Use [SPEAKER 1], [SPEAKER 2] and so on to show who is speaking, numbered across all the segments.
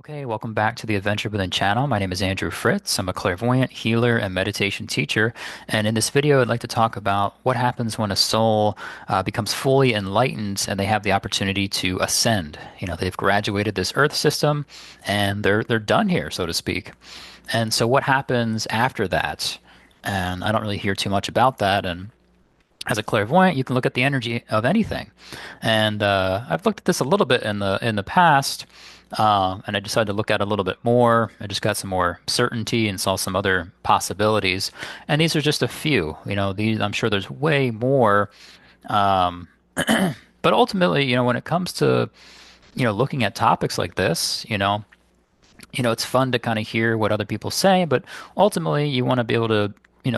[SPEAKER 1] Okay, welcome back to the Adventure Within channel. My name is Andrew Fritz. I'm a clairvoyant, healer, and meditation teacher. And in this video, I'd like to talk about what happens when a soul becomes fully enlightened and they have the opportunity to ascend. They've graduated this Earth system and they're done here, so to speak. And so what happens after that? And I don't really hear too much about that. And as a clairvoyant, you can look at the energy of anything. And I've looked at this a little bit in the past, and I decided to look at it a little bit more. I just got some more certainty and saw some other possibilities. And these are just a few. These I'm sure there's way more. Um, but ultimately, when it comes to looking at topics like this, it's fun to kind of hear what other people say, but ultimately you want to be able to,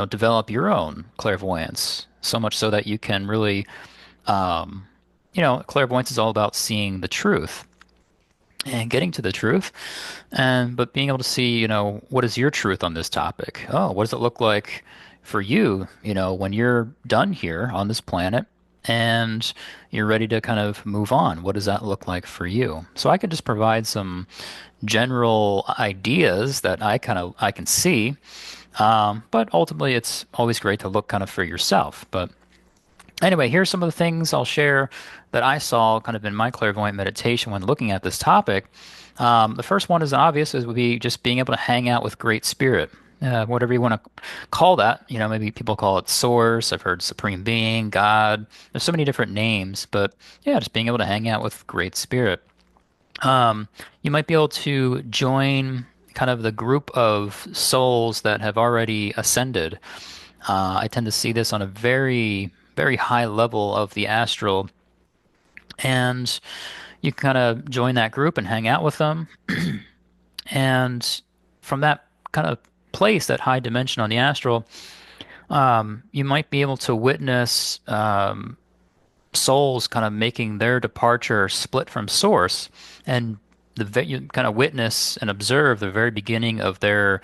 [SPEAKER 1] develop your own clairvoyance, so much so that you can really, clairvoyance is all about seeing the truth and getting to the truth, but being able to see, what is your truth on this topic? Oh, what does it look like for you, when you're done here on this planet and you're ready to kind of move on? What does that look like for you? So I could just provide some general ideas that I can see, but ultimately it's always great to look kind of for yourself. But anyway, here's some of the things I'll share that I saw kind of in my clairvoyant meditation when looking at this topic. The first one is obvious, would be just being able to hang out with Great Spirit. Whatever you want to call that, maybe people call it Source. I've heard Supreme Being, God. There's so many different names, but yeah, just being able to hang out with Great Spirit. You might be able to join kind of the group of souls that have already ascended. I tend to see this on a very, very high level of the astral, and you can kind of join that group and hang out with them. And from that kind of place, that high dimension on the astral, you might be able to witness souls kind of making their departure split from source, and you kind of witness and observe the very beginning of their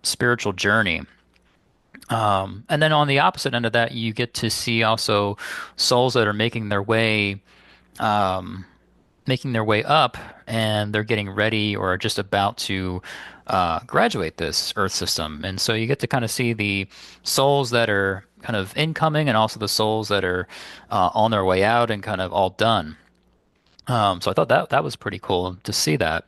[SPEAKER 1] spiritual journey. And then on the opposite end of that, you get to see also souls that are um, making their way up, and they're getting ready or are just about to graduate this Earth system. And so you get to kind of see the souls that are kind of incoming, and also the souls that are on their way out and kind of all done. So I thought that was pretty cool to see that.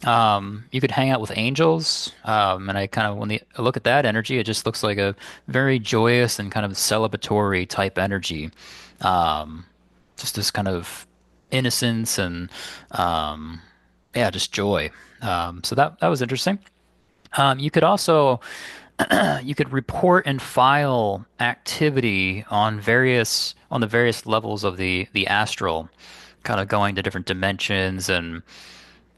[SPEAKER 1] You could hang out with angels, and I kind of when I look at that energy, it just looks like a very joyous and kind of celebratory type energy. Um, just this kind of innocence and yeah, just joy. So that was interesting. You could also you could report and file activity on the various levels of the astral, kind of going to different dimensions and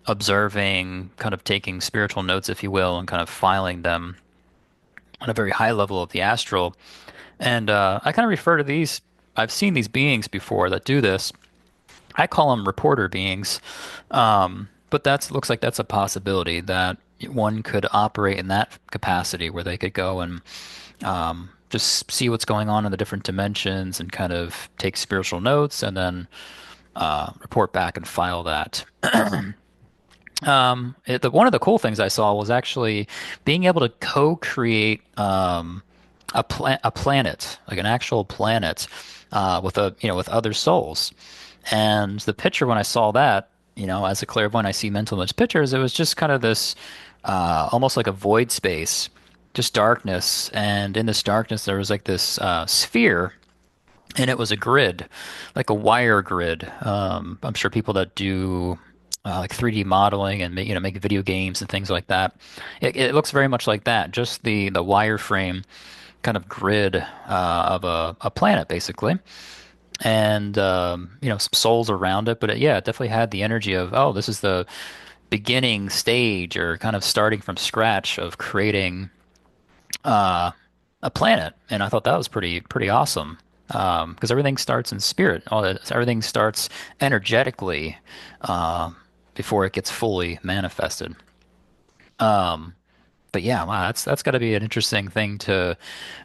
[SPEAKER 1] observing, kind of taking spiritual notes, if you will, and kind of filing them on a very high level of the astral. And I kind of refer to these. I've seen these beings before that do this. I call them reporter beings, but that looks like that's a possibility that one could operate in that capacity where they could go and just see what's going on in the different dimensions and kind of take spiritual notes and then report back and file that. One of the cool things I saw was actually being able to co-create a planet, like an actual planet, with other souls. And the picture when I saw that, as a clairvoyant, I see mental image pictures. It was just kind of this, almost like a void space, just darkness. And in this darkness, there was like this sphere, and it was a grid, like a wire grid. I'm sure people that do like 3D modeling and make video games and things like that. It looks very much like that, just the wireframe kind of grid of a planet, basically. And some souls around it, but yeah, it definitely had the energy of, oh, this is the beginning stage, or kind of starting from scratch of creating uh, a planet. And I thought that was pretty awesome, because everything starts in spirit. Everything starts energetically before it gets fully manifested. Um, but yeah, wow, that's got to be an interesting thing to,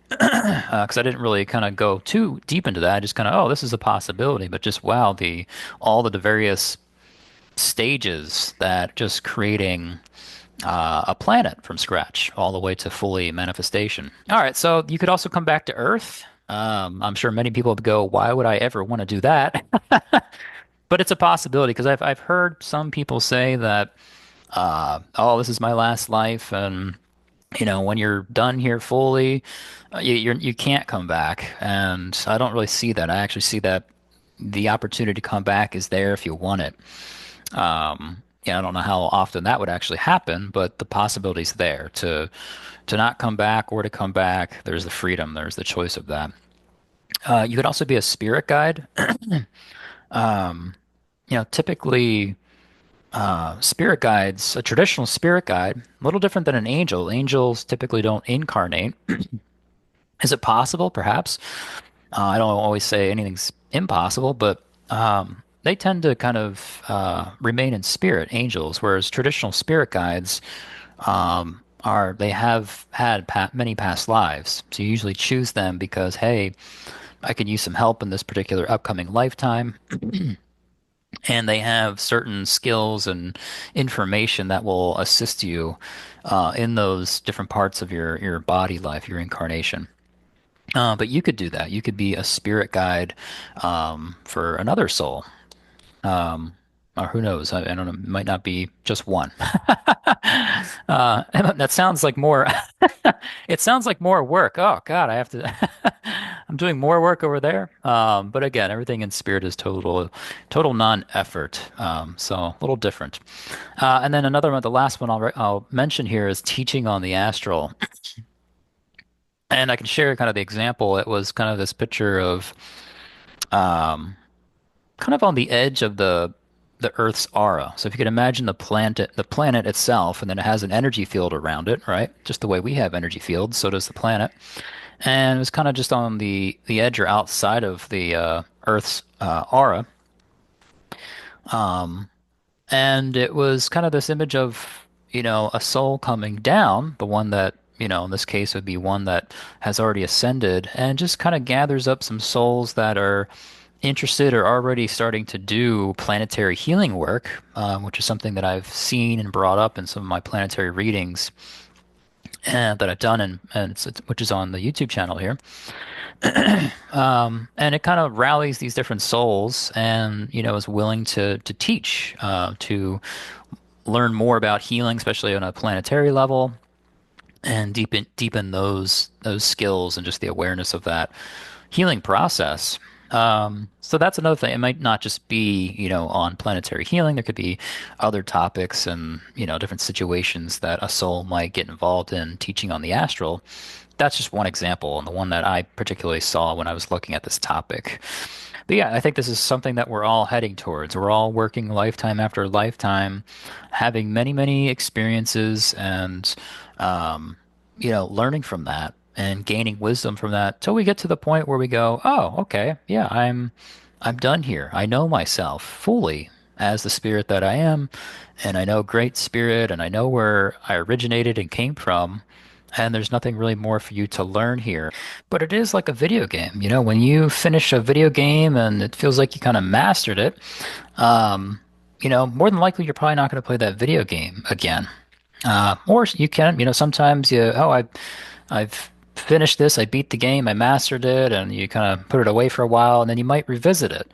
[SPEAKER 1] because I didn't really kind of go too deep into that. I just kind of, oh, this is a possibility. But just wow, all of the various stages that just creating a planet from scratch all the way to fully manifestation. All right, so you could also come back to Earth. I'm sure many people would go, why would I ever want to do that? But it's a possibility because I've heard some people say that, oh, this is my last life, and when you're done here fully, you can't come back. And I don't really see that. I actually see that the opportunity to come back is there if you want it. Yeah, I don't know how often that would actually happen, but the possibility's there to not come back or to come back. There's the freedom. There's the choice of that. You could also be a spirit guide. Typically, spirit guides, a traditional spirit guide, a little different than an angel. Angels typically don't incarnate. Is it possible? Perhaps. I don't always say anything's impossible, but they tend to kind of remain in spirit, angels, whereas traditional spirit guides they have had many past lives. So you usually choose them because, hey, I could use some help in this particular upcoming lifetime. And they have certain skills and information that will assist you in those different parts of your body life, your incarnation. But you could do that. You could be a spirit guide for another soul. Um, or who knows? I don't know. It might not be just one. That sounds like more. It sounds like more work. Oh God, I have to. I'm doing more work over there. But again, everything in spirit is total non-effort. So a little different. And then another one, the last one I'll mention here is teaching on the astral. And I can share kind of the example. It was kind of this picture of um, kind of on the edge of the Earth's aura. So if you could imagine the planet itself, and then it has an energy field around it, right? Just the way we have energy fields, so does the planet. And it was kind of just on the edge or outside of the Earth's aura. Um, and it was kind of this image of, a soul coming down, the one that, in this case would be one that has already ascended and just kind of gathers up some souls that are interested or already starting to do planetary healing work, which is something that I've seen and brought up in some of my planetary readings that I've done, which is on the YouTube channel here. And it kind of rallies these different souls, and is willing to teach, to learn more about healing, especially on a planetary level, and deepen those skills and just the awareness of that healing process. So that's another thing. It might not just be, on planetary healing. There could be other topics and, different situations that a soul might get involved in teaching on the astral. That's just one example, and the one that I particularly saw when I was looking at this topic. But yeah, I think this is something that we're all heading towards. We're all working lifetime after lifetime, having many, many experiences and, learning from that and gaining wisdom from that till we get to the point where we go, oh, okay, yeah, I'm done here. I know myself fully as the spirit that I am, and I know Great Spirit, and I know where I originated and came from. And there's nothing really more for you to learn here. But it is like a video game. When you finish a video game and it feels like you kind of mastered it, more than likely you're probably not going to play that video game again. Or you can, sometimes I've finished this, I beat the game, I mastered it, and you kind of put it away for a while, and then you might revisit it.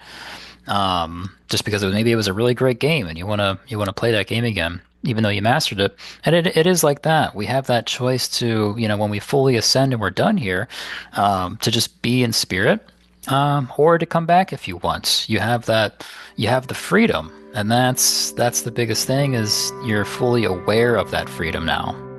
[SPEAKER 1] Just because maybe it was a really great game and you want to play that game again, even though you mastered it. And it is like that. We have that choice to, when we fully ascend and we're done here, to just be in spirit, or to come back if you want. You have the freedom, and that's the biggest thing is you're fully aware of that freedom now.